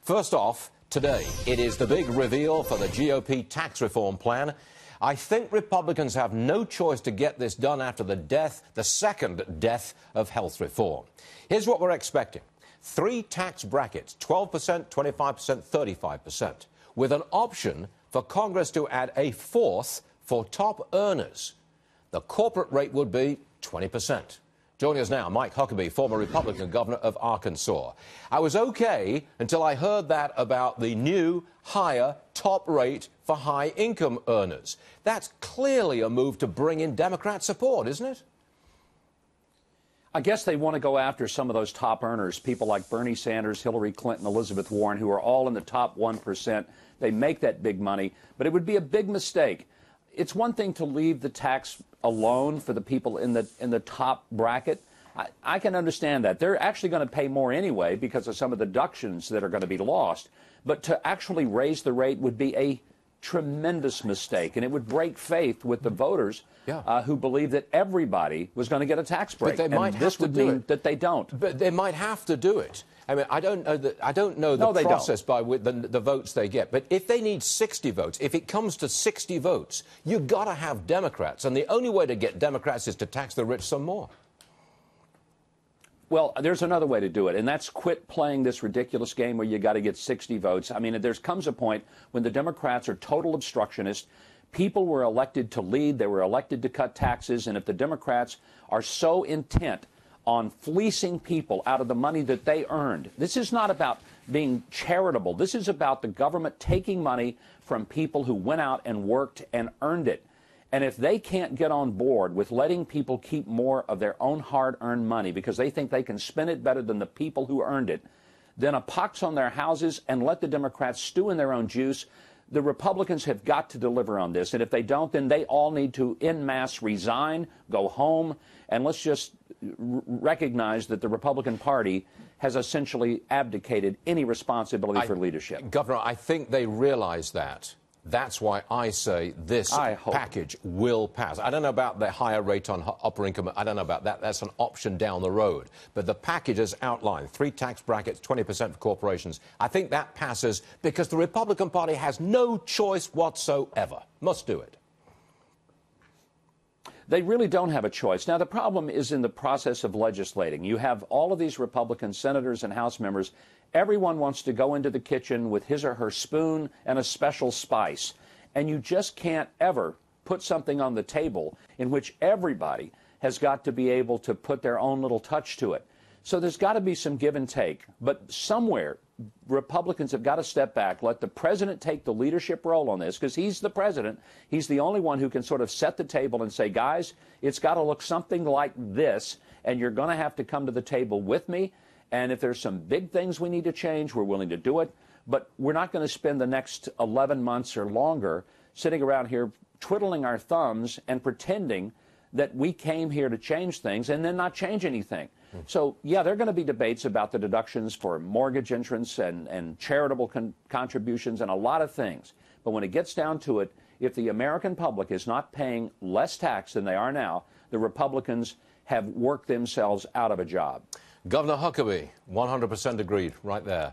First off, today, it is the big reveal for the GOP tax reform plan. I think Republicans have no choice to get this done after the second death of health reform. Here's what we're expecting. 3 tax brackets, 12%, 25%, 35%, with an option for Congress to add a 4th for top earners. The corporate rate would be 20%. Joining us now, Mike Huckabee, former Republican governor of Arkansas. I was okay until I heard that about the new, higher top rate for high-income earners. That's clearly a move to bring in Democrat support, isn't it? I guess they want to go after some of those top earners, people like Bernie Sanders, Hillary Clinton, Elizabeth Warren, who are all in the top 1%. They make that big money, but it would be a big mistake. It's one thing to leave the tax alone for the people in the top bracket. I can understand that. They're actually going to pay more anyway because of some of the deductions that are going to be lost. But to actually raise the rate would be a tremendous mistake, and it would break faith with the voters who believe that everybody was going to get a tax break. But they might this would mean that they don't. But they might have to do it. I mean, I don't know the process by the votes they get. But if they need 60 votes, if it comes to 60 votes, you've got to have Democrats. And the only way to get Democrats is to tax the rich some more. Well, there's another way to do it, and that's quit playing this ridiculous game where you got to get 60 votes. I mean, there comes a point when the Democrats are total obstructionists. People were elected to lead. They were elected to cut taxes. And if the Democrats are so intent on fleecing people out of the money that they earned, this is not about being charitable. This is about the government taking money from people who went out and worked and earned it. And if they can't get on board with letting people keep more of their own hard-earned money because they think they can spend it better than the people who earned it, then a pox on their houses and let the Democrats stew in their own juice. The Republicans have got to deliver on this. And if they don't, then they all need to en masse resign, go home, and let's just recognize that the Republican Party has essentially abdicated any responsibility for leadership. Governor, I think they realize that. That's why I say this package will pass. I don't know about the higher rate on upper income. I don't know about that. That's an option down the road. But the package is outlined. 3 tax brackets, 20% for corporations. I think that passes because the Republican Party has no choice whatsoever. Must do it. They really don't have a choice. Now, the problem is in the process of legislating. You have all of these Republican senators and House members. Everyone wants to go into the kitchen with his or her spoon and a special spice. And you just can't ever put something on the table in which everybody has got to be able to put their own little touch to it. So there's got to be some give and take. But somewhere, Republicans have got to step back, let the president take the leadership role on this, because he's the president. He's the only one who can sort of set the table and say, guys, it's got to look something like this, and you're going to have to come to the table with me. And if there's some big things we need to change, we're willing to do it. But we're not going to spend the next 11 months or longer sitting around here twiddling our thumbs and pretending that we came here to change things and then not change anything. So, yeah, there are going to be debates about the deductions for mortgage insurance and charitable contributions and a lot of things. But when it gets down to it, if the American public is not paying less tax than they are now, the Republicans have worked themselves out of a job. Governor Huckabee, 100% agreed right there.